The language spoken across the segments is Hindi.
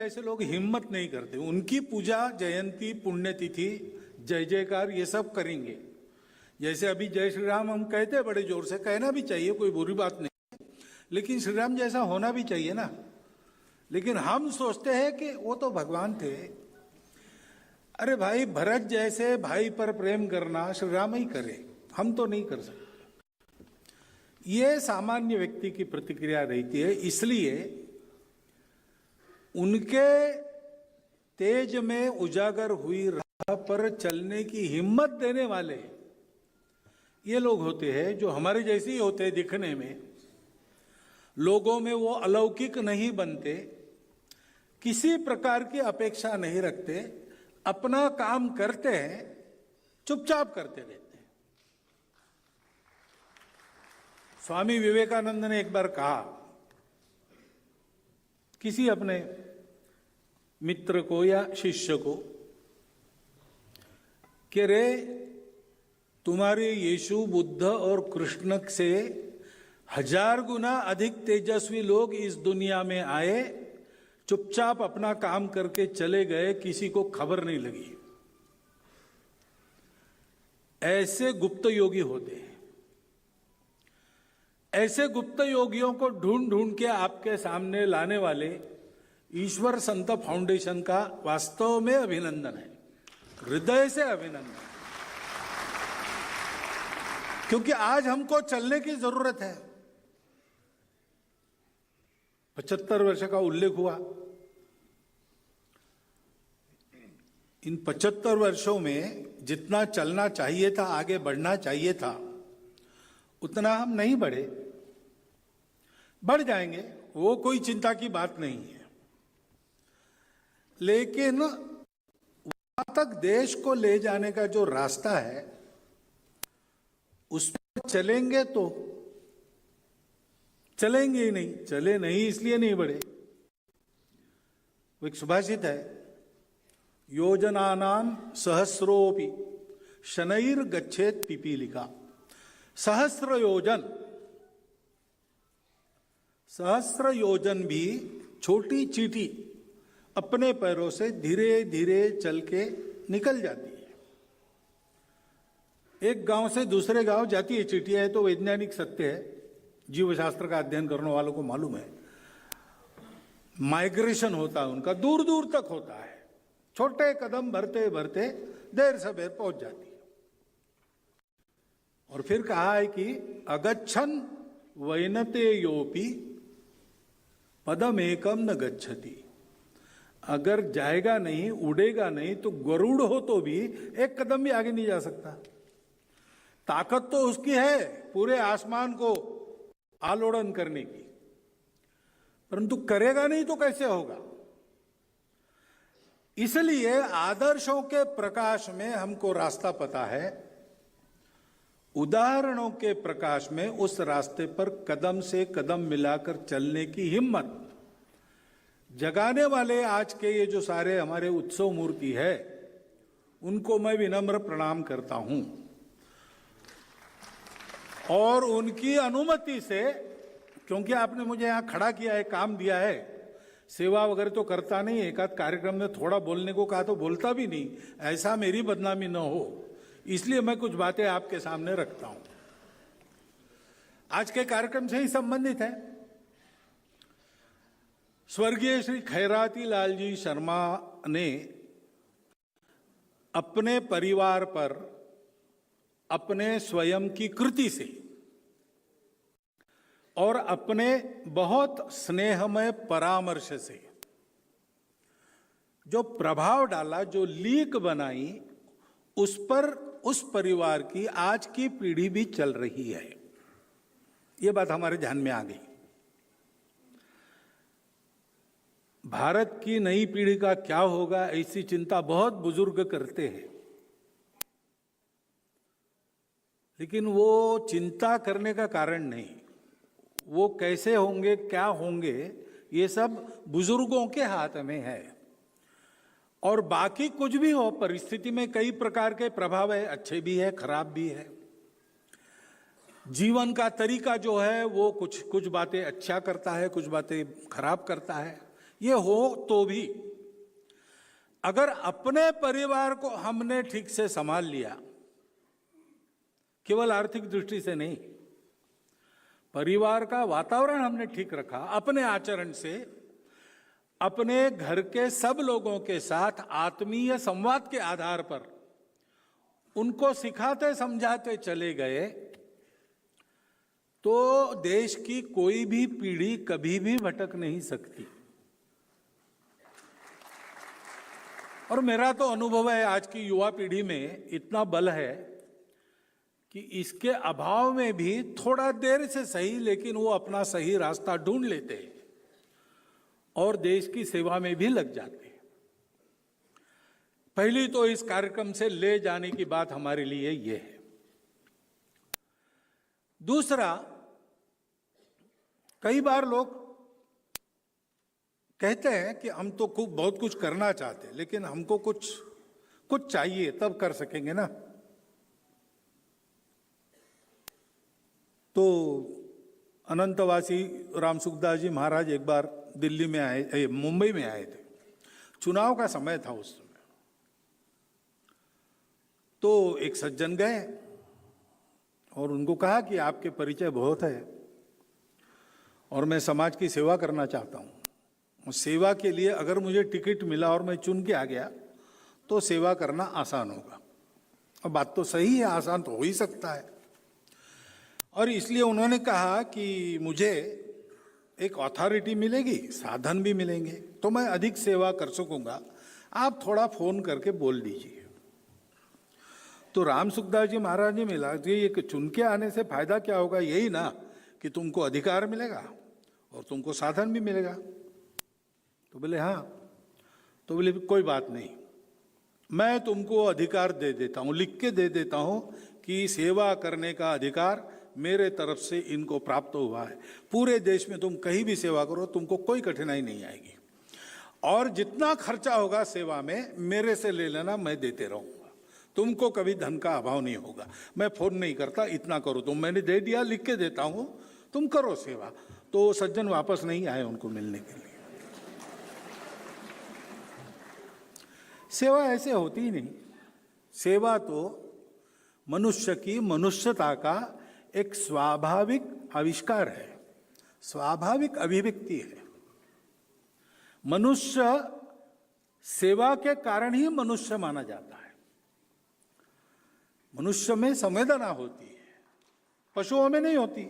ऐसे लोग हिम्मत नहीं करते, उनकी पूजा, जयंती, पुण्यतिथि, जय जयकार ये सब करेंगे। जैसे अभी जय श्री राम हम कहते हैं बड़े जोर से, कहना भी चाहिए, कोई बुरी बात नहीं, लेकिन श्री राम जैसा होना भी चाहिए ना। लेकिन हम सोचते हैं कि वो तो भगवान थे। अरे भाई, भरत जैसे भाई पर प्रेम करना श्री राम ही करे, हम तो नहीं कर सकते। ये सामान्य व्यक्ति की प्रतिक्रिया रहती है। इसलिए उनके तेज में उजागर हुई राह पर चलने की हिम्मत देने वाले ये लोग होते हैं, जो हमारे जैसे ही होते हैं दिखने में। लोगों में वो अलौकिक नहीं बनते, किसी प्रकार की अपेक्षा नहीं रखते, अपना काम करते हैं, चुपचाप करते रहते हैं। स्वामी विवेकानंद ने एक बार कहा किसी अपने मित्र को या शिष्य को कि रे, तुम्हारे यीशु, बुद्ध और कृष्ण से 1000 गुना अधिक तेजस्वी लोग इस दुनिया में आए, चुपचाप अपना काम करके चले गए, किसी को खबर नहीं लगी। ऐसे गुप्त योगी होते हैं। ऐसे गुप्त योगियों को ढूंढ ढूंढ के आपके सामने लाने वाले ईश्वर संत फाउंडेशन का वास्तव में अभिनंदन है, हृदय से अभिनंदन। क्योंकि आज हमको चलने की जरूरत है। 75 वर्ष का उल्लेख हुआ। इन 75 वर्षों में जितना चलना चाहिए था, आगे बढ़ना चाहिए था, उतना हम नहीं बढ़े। बढ़ जाएंगे, वो कोई चिंता की बात नहीं है। लेकिन वहां तक देश को ले जाने का जो रास्ता है, उस पर चलेंगे तो चलेंगे ही नहीं। चले नहीं इसलिए नहीं बढ़े। वो एक सुभाषित है, योजनानां सहस्रोपि शनैर गच्छेत पिपीलिका। सहस्र योजन भी छोटी चींटी अपने पैरों से धीरे धीरे चल के निकल जाती है। एक गांव से दूसरे गांव जाती है चींटियां, है तो वैज्ञानिक सत्य है, जीव शास्त्र का अध्ययन करने वालों को मालूम है। माइग्रेशन होता है उनका, दूर दूर तक होता है। छोटे कदम भरते भरते देर सवेर पहुंच जाती है। और फिर कहा है कि अगच्छन वैनते योपि पदम एकम न गच्छति। अगर जाएगा नहीं, उड़ेगा नहीं, तो गरुड़ हो तो भी एक कदम भी आगे नहीं जा सकता। ताकत तो उसकी है पूरे आसमान को आलोड़न करने की, परंतु करेगा नहीं तो कैसे होगा। इसलिए आदर्शों के प्रकाश में हमको रास्ता पता है, उदाहरणों के प्रकाश में उस रास्ते पर कदम से कदम मिलाकर चलने की हिम्मत जगाने वाले आज के ये जो सारे हमारे उत्सव मूर्ति है, उनको मैं विनम्र प्रणाम करता हूं। और उनकी अनुमति से, क्योंकि आपने मुझे यहां खड़ा किया है, काम दिया है, सेवा वगैरह तो करता नहीं, एक आध कार्यक्रम में थोड़ा बोलने को कहा तो बोलता भी नहीं, ऐसा मेरी बदनामी न हो, इसलिए मैं कुछ बातें आपके सामने रखता हूं। आज के कार्यक्रम से ही संबंधित है। स्वर्गीय श्री खैराती लाल जी शर्मा ने अपने परिवार पर अपने स्वयं की कृति से और अपने बहुत स्नेहमय परामर्श से जो प्रभाव डाला, जो लीक बनाई, उस पर उस परिवार की आज की पीढ़ी भी चल रही है। ये बात हमारे ध्यान में आ गई। भारत की नई पीढ़ी का क्या होगा, ऐसी चिंता बहुत बुजुर्ग करते हैं, लेकिन वो चिंता करने का कारण नहीं। वो कैसे होंगे, क्या होंगे, ये सब बुजुर्गों के हाथ में है। और बाकी कुछ भी हो, परिस्थिति में कई प्रकार के प्रभाव है, अच्छे भी है, खराब भी है। जीवन का तरीका जो है वो कुछ बातें अच्छा करता है, कुछ बातें खराब करता है। ये हो तो भी अगर अपने परिवार को हमने ठीक से संभाल लिया, केवल आर्थिक दृष्टि से नहीं, परिवार का वातावरण हमने ठीक रखा, अपने आचरण से अपने घर के सब लोगों के साथ आत्मीय संवाद के आधार पर उनको सिखाते समझाते चले गए, तो देश की कोई भी पीढ़ी कभी भी भटक नहीं सकती। और मेरा तो अनुभव है, आज की युवा पीढ़ी में इतना बल है कि इसके अभाव में भी थोड़ा देर से सही, लेकिन वो अपना सही रास्ता ढूंढ लेते हैं और देश की सेवा में भी लग जाते हैं। पहली तो इस कार्यक्रम से ले जाने की बात हमारे लिए ये है। दूसरा, कई बार लोग कहते हैं कि हम तो खूब बहुत कुछ करना चाहते हैं, लेकिन हमको कुछ चाहिए तब कर सकेंगे ना। तो अनंतवासी राम सुखदास जी महाराज एक बार दिल्ली में आए, मुंबई में आए थे, चुनाव का समय था उस समय। तो एक सज्जन गए और उनको कहा कि आपके परिचय बहुत है और मैं समाज की सेवा करना चाहता हूँ। सेवा के लिए अगर मुझे टिकट मिला और मैं चुन के आ गया तो सेवा करना आसान होगा। और बात तो सही है, आसान तो हो ही सकता है। और इसलिए उन्होंने कहा कि मुझे एक अथॉरिटी मिलेगी, साधन भी मिलेंगे, तो मैं अधिक सेवा कर सकूंगा, आप थोड़ा फोन करके बोल दीजिए। तो राम सुखदास जी महाराज ने मिला कि ये चुन के आने से फायदा क्या होगा, यही ना कि तुमको अधिकार मिलेगा और तुमको साधन भी मिलेगा। तो बोले हाँ। तो बोले कोई बात नहीं, मैं तुमको अधिकार दे देता हूँ, लिख के दे देता हूँ कि सेवा करने का अधिकार मेरे तरफ से इनको प्राप्त हुआ है। पूरे देश में तुम कहीं भी सेवा करो, तुमको कोई कठिनाई नहीं आएगी, और जितना खर्चा होगा सेवा में मेरे से ले लेना, मैं देते रहूंगा, तुमको कभी धन का अभाव नहीं होगा। मैं फोन नहीं करता, इतना करो तुम, मैंने दे दिया, लिख के देता हूं, तुम करो सेवा। तो सज्जन वापस नहीं आए उनको मिलने के लिए। सेवा ऐसे होती ही नहीं। सेवा तो मनुष्य की मनुष्यता का एक स्वाभाविक आविष्कार है, स्वाभाविक अभिव्यक्ति है। मनुष्य सेवा के कारण ही मनुष्य माना जाता है। मनुष्य में संवेदना होती है, पशुओं में नहीं होती।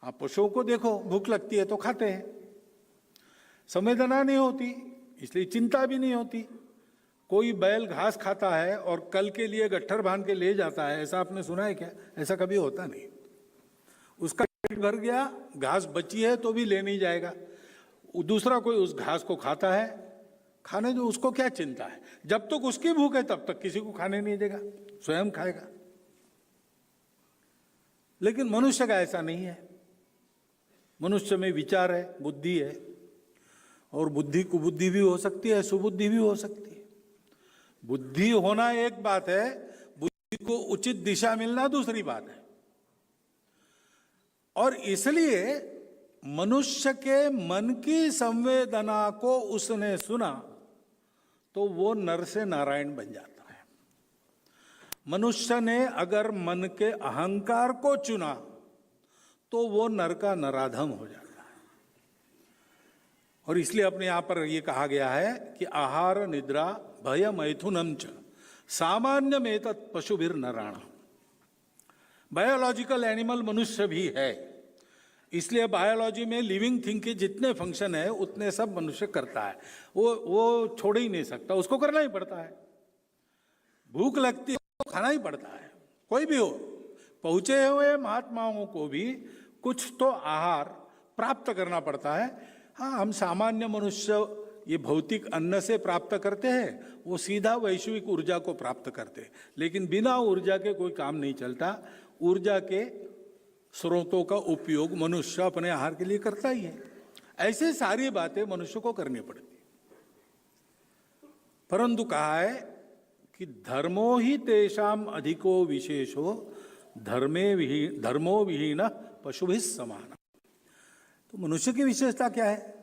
आप पशुओं को देखो, भूख लगती है तो खाते हैं, संवेदना नहीं होती, इसलिए चिंता भी नहीं होती। कोई बैल घास खाता है और कल के लिए गट्ठर बांध के ले जाता है, ऐसा आपने सुना है क्या? ऐसा कभी होता नहीं। उसका पेट भर गया, घास बची है तो भी ले नहीं जाएगा। दूसरा कोई उस घास को खाता है, खाने दो, उसको क्या चिंता है। जब तक उसकी भूख है तब तक किसी को खाने नहीं देगा, स्वयं खाएगा। लेकिन मनुष्य का ऐसा नहीं है। मनुष्य में विचार है, बुद्धि है, और बुद्धि कुबुद्धि भी हो सकती है, सुबुद्धि भी हो सकती है। बुद्धि होना एक बात है, बुद्धि को उचित दिशा मिलना दूसरी बात है। और इसलिए मनुष्य के मन की संवेदना को उसने सुना तो वो नर से नारायण बन जाता है। मनुष्य ने अगर मन के अहंकार को चुना तो वो नर का नराधम हो जाता है। और इसलिए अपने यहां पर यह कहा गया है कि आहार निद्रा भय मैथुनम च सामान्य में तत् पशुभिर नराणा। बायोलॉजिकल एनिमल मनुष्य भी है, इसलिए बायोलॉजी में लिविंग थिंग के जितने फंक्शन है उतने सब मनुष्य करता है। वो छोड़ ही नहीं सकता, उसको करना ही पड़ता है। भूख लगती है तो खाना ही पड़ता है, कोई भी हो। पहुंचे हुए महात्माओं को भी कुछ तो आहार प्राप्त करना पड़ता है। हाँ, हम सामान्य मनुष्य ये भौतिक अन्न से प्राप्त करते हैं, वो सीधा वैश्विक ऊर्जा को प्राप्त करते हैं। लेकिन बिना ऊर्जा के कोई काम नहीं चलता। ऊर्जा के स्रोतों का उपयोग मनुष्य अपने आहार के लिए करता ही है। ऐसे सारी बातें मनुष्य को करनी पड़ती। परंतु कहा है कि धर्मो ही तेषाम अधिको विशेषो धर्मो विहीन पशुभिः समान। तो मनुष्य की विशेषता क्या है?